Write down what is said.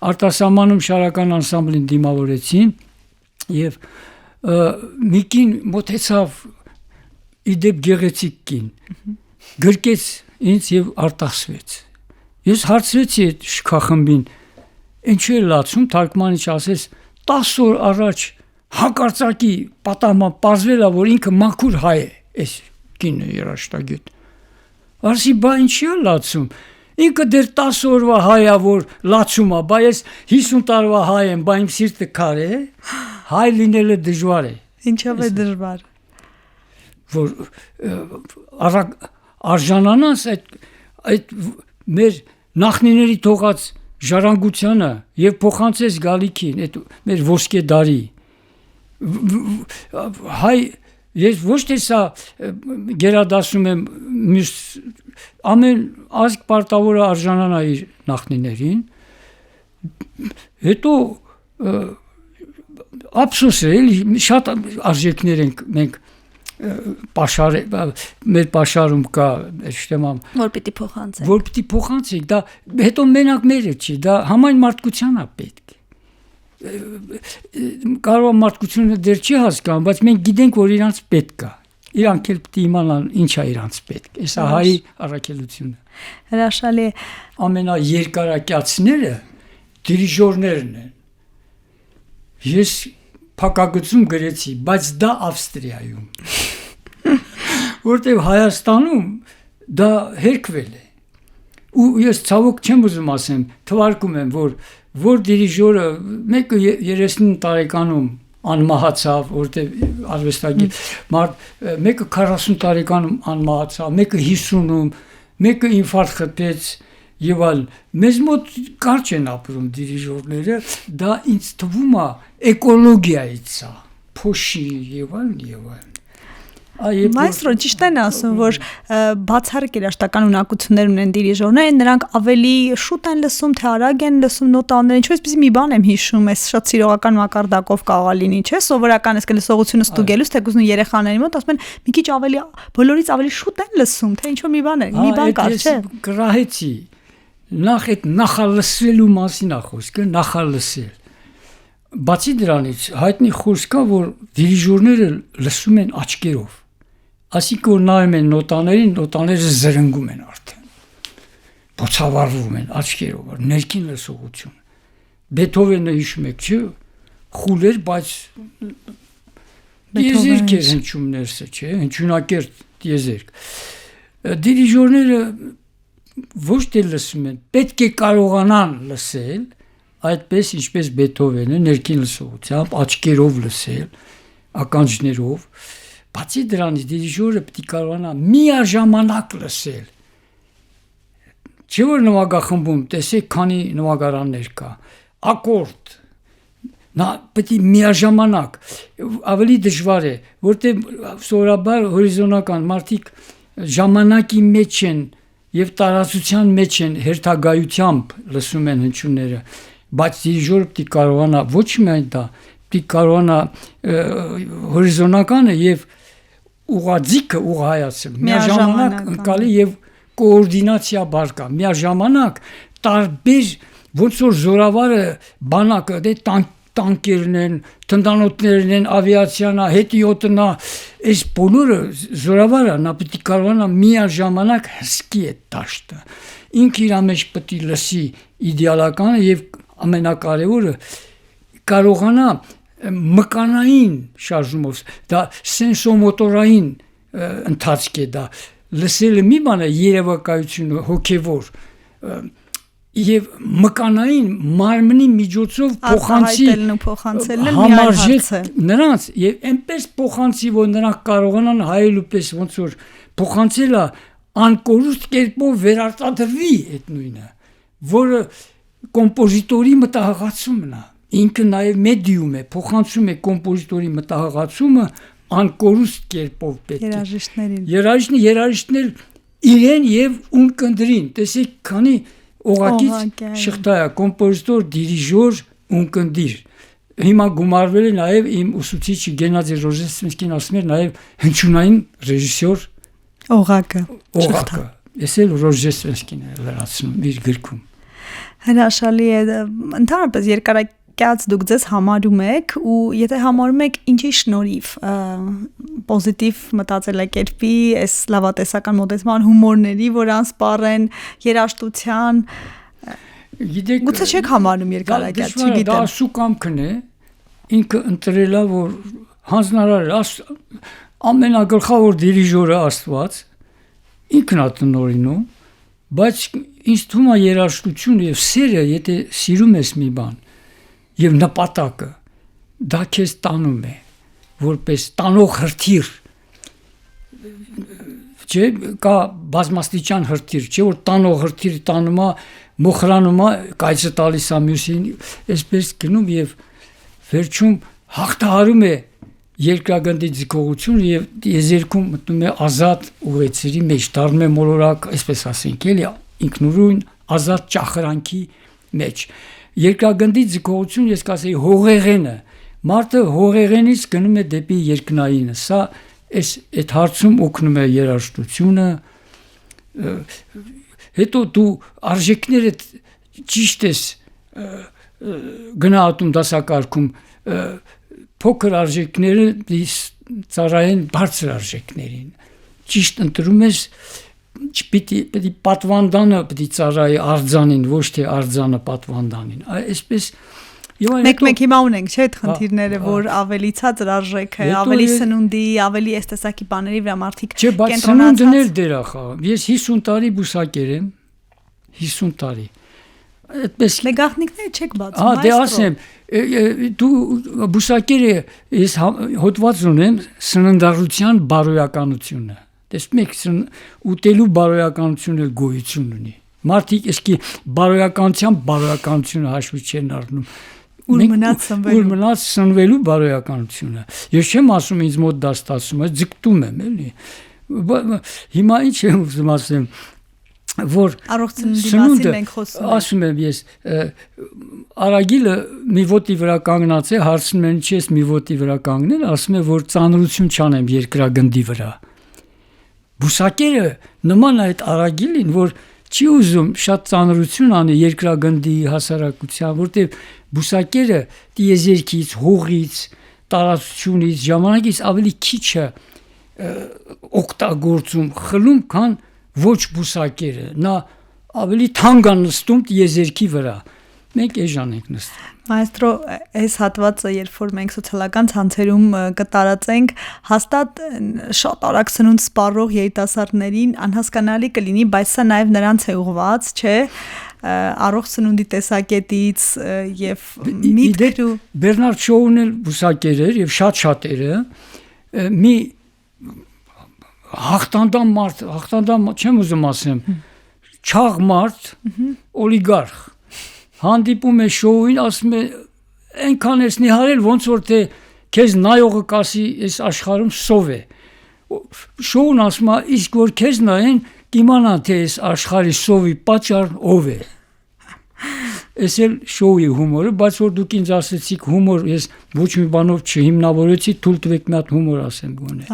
Արտասահմանում շարական անսամբլին դիմավորեցին եւ Միկին մոտեցավ իդեպ գեղեցիկ կին գրկեց ինձ եւ արտասվեց ես հարցրեցի այդ շքախմբին ինչու է լացում թարգմանիչ ասեց 10 օր առաջ հակարծակի պատահման պարզվել է որ ինքը մաքուր հայ է այս կինը երաշտագետ ասի բա ինչի է լացում ինքը դեռ 10 օրվա հայ է որ լացում է բա ես 50 տարվա հայ եմ բա իմ սիրտը քար է հայ լինելը դժվար է ինչով է դժվար որ արժանանաս այդ մեր նախնիների թողած ժառանգությանը եւ փոխանցես գալիքին այդ մեր ոսկե դարի հայ ես ոչ թե սա գերադասում եմ մյուս ամեն ազգ պարտավոր է արժանանա իր նախնիներին հետո ափսոս է շատ արժեքներ ենք մենք մեր պաշարում կա շտեմամ որ պիտի փոխանցեք դա հետո մենակ մերը չի դա համայն մարդկությանն է պետք կարող է մարդկությունը դեռ չի հասկանում բայց մենք գիտենք որ իրանց պետք է իրանք էլ պիտի իմանան ինչ է իրանց պետք էսա հայի առաքելությունը հրաշալի ամենաերկարակյացները դիրիժորներն են ես փակագծում գրեցի բայց դա Ավստրիայում որտեղ Հայաստանում դա հերկվել է ու ես ցավոք չեմ ուզում ասեմ թվարկում եմ որ դիրիժորը մեկը 30 տարեկանում անմահացավ որտեղ արվեստագետ մեկը 40 տարեկանում անմահացավ մեկը 50-ում մեկը ինֆարկտ խփեց եւ այլ մեզ մոտ կարճ են ապրում դիրիժորները դա ինձ թվում է էկոլոգիայից է փոշի եւ այլ Մայստրո ճիշտ են ասում որ բացառիկ երաժշտական ունակություններ ունեն դիրիժորները նրանք ավելի շուտ են լսում թե արագ են լսում նոտաները ինչպես պիսի մի բան եմ հիշում ես շատ սիրողական մակարդակով կարող է լինի չէ սովորական այս լսողությունը ստուգելուց թե գուցե երեխաների մոտ ասում են մի քիչ ավելի բոլորից ավելի շուտ են լսում թե ինչ որ մի բան կար չէ գրահեցի նախ այդ նախալսելու մասին է խոսքը նախալսել բացի դրանից հայտնի խոսք կա որ դիրիժորները լսում են աչքերով ասիկը որ նայում են նոտաները զրնգում են արդեն բոցավառվում են աչքերով ներքին լսողություն Բեթհովենը հիշում եք չէ խուլեր բայց դիեզերք էր հնչում ներսը չէ հնչյունակերտ դիեզերք դիրիժորները ոչ թե լսում են պետք է կարողանան լսել այդպես ինչպես Բեթհովենը ներքին լսողությամբ աչքերով լսել ականջներով բացի դրանից դիրիժորը պետք է կարողանա միաժամանակ լսել չէ որ նվագախմբում տեսեք քանի նվագարաններ կա ակորդ նա պետք է միաժամանակ ավելի դժվար է որտեղ սովորաբար հորիզոնական մարդիկ ժամանակի մեջ են եւ տարածության մեջ են հերթագայությամբ լսում են հնչյունները բայց դիրիժորը պետք է կարողանա ոչ միայն դա պետք է կարողանա հորիզոնականը եւ ուղաձիգը ուղղայացել միաժամանակ ընկալի եւ կոորդինացիա բարգա միաժամանակ տարբեր ոնց որ զորավարը բանակը դե տանկերն են թնդանոթներն են ավիացիան հետիոտն այս բոլորը զորավարը նա պետք է կարողանա միաժամանակ հսկի այդ դաշտը ինքը իր մեջ պետք է լսի իդեալականը եւ ամենակարևորը կարողանա մկանային շարժումով դա սենսոմոտորային ընթացք է դա լսելը մի բան է երևակայությունը հոգևոր եւ մկանային մարմնի միջոցով փոխանցելն էլ համարժեք նրանց եւ այնպես փոխանցի որ նրանք կարողանան հայելու պես ոնց որ փոխանցելը անկորուստ կերպով վերարտադրվի այդ նույնը որը կոմպոզիտորի մտահղացումն է ինքը նաև մեդիում է փոխանցում է կոմպոզիտորի մտահղացումը անկորուստ կերպով պետք է երաժիշտներ իրեն եւ ունկնդրին տեսեք քանի օղակից շղթա է կոմպոզիտոր դիրիժոր ունկնդիր հիմա գումարվել է նաև իմ ուսուցիչ Գենադի Ռոժեստվենսկին ասում էր նաև հնչյունային ռեժիսոր օղակը ես էլ Ռոժեստվենսկին եմ լրացնում իր գրքում Հրաշալի է, ընդհանրապես երկարակյաց դուք ձեզ համարում եք ու եթե համարում եք ինչի շնորհիվ պոզիտիվ մտածելակերպի, այս լավատեսական մոտեցման, հումորների, որ անսպառ են, երաժշտության, գուցե չեք համարում երկարակյաց, չգիտեմ։ Դա Աստծո կամքն է, ինքը ընտրել է, որ հանձնարար ամենագլխավոր դիրիժորը Աստված, ինքն է տնօրինում, բայց ինձ թվում է երաժշտությունը եւ սերը, եթե սիրում ես մի բան եւ նպատակը, դա քեզ տանում է, որպես տանող հրթիռ, չէ, կա բազմաստիճան հրթիռ, չէ, որ տանող հրթիռ տանում է, մոխրանում է, կայծը տալիս է մյուսին, այսպես գնում եւ վերջում հաղթահարում է երկրագնդի ձգողությունը եւ եզերքում մտնում է ազատ ուղեցերի մեջ, դառնում է մոլորակ, այսպես ասենք, էլի ինքնուրույն ազատ ճախրանքի մեջ։ Երկրագնդի ձգողությունը ես կասեի հողեղենը, մարդը հողեղենից գնում է դեպի երկնայինը, սա այդ հարցում օգնում է երաժշտությունը, հետո դու արժեքները ճիշտ ես գնահատում դասակարգում, փոքր արժեքները ծառայեն բարձր արժեքներին, ճիշտ ընտրում ես, պիտի պատվանդանը պիտի ծառայի արձանին, ոչ թե արձանը պատվանդանին, այսպես մեկ հիմա ունենք, չէ՞, այդ խնդիրները, որ ավելի ցածր արժեք է, ավելի սնունդի, ավելի այս տեսակի բաների վրա մարդիկ կենտրոնացած։ Չէ, բայց սնունդն էլ դեր է խաղում։ Ես 50 տարի բուսակեր եմ, 50 տարի։ Այդպես Մեկ գաղտնիքները չեք բացում, դե ասեմ, դու բուսակերը ես հոդված ունեմ սննդարության բարոյականությունը։ Տեսնում եք, ուտելու բարոյականությունը գոյություն ունի։ Մարդիկ իսկի բարոյականությունը հաշվի չեն առնում։ Ուր մնաց սնվելու բարոյականությունը։ Ես չեմ ասում ինձ մոտ դա ստացվում է, ձգտում եմ, էլի։ Հիմա ինչ եմ ուզում ասեմ, որ առողջ սննդի մասին մենք խոսում ենք։ Ասում եմ ես, Արագիլը մի ոտի վրա կանգնած է, հարցնում են ինչի՞ ես մի ոտի վրա կանգնել, ասում է, որ ծանրություն չանեմ երկրագնդի վրա։ Բուսակերը նման է այդ Արագիլին, որ չի ուզում շատ ծանրություն անի երկրագնդի հասարակության, որտեղ բուսակերը տիեզերքից, հողից, տարածությունից, ժամանակից ավելի քիչ է օգտագործում, խլում, քան ոչ բուսակերը, նա ավելի թանկ է նստում տիեզերքի վրա, մենք էժան ենք նստում։ Մայստրո, այս հատվածը, երբ որ մենք սոցիալական ցանցերում կտարածենք, հաստատ շատ արագ սնունդ սպառող երիտասարդներին անհասկանալի կլինի, բայց սա նաև նրանց է ուղված, չէ՞, առողջ սնունդի տեսակետից եւ միտքեր ու Բերնարդ Շոուն էլ բուսակեր էր եւ շատ-շատերը մի հաղթանդամ չեմ ուզում ասեմ, չաղ մարդ, օլիգարխ հանդիպում է շոուին, ասում է, այնքան ես նիհարել, ոնց որ թե քեզ նայողը կասի, այս աշխարհում սով է։ Շոուն ասում է, իսկ որ քեզ նայեն, կիմանան, թե այս աշխարհի սովի պատճառն ով է։ Այս էլ շոուի հումորը, բայց որ դուք ինձ ասեցիք հումոր, ես ոչ մի բանով չհիմնավորեցի, թույլ տվեք մի հատ հումոր ասեմ գոնե։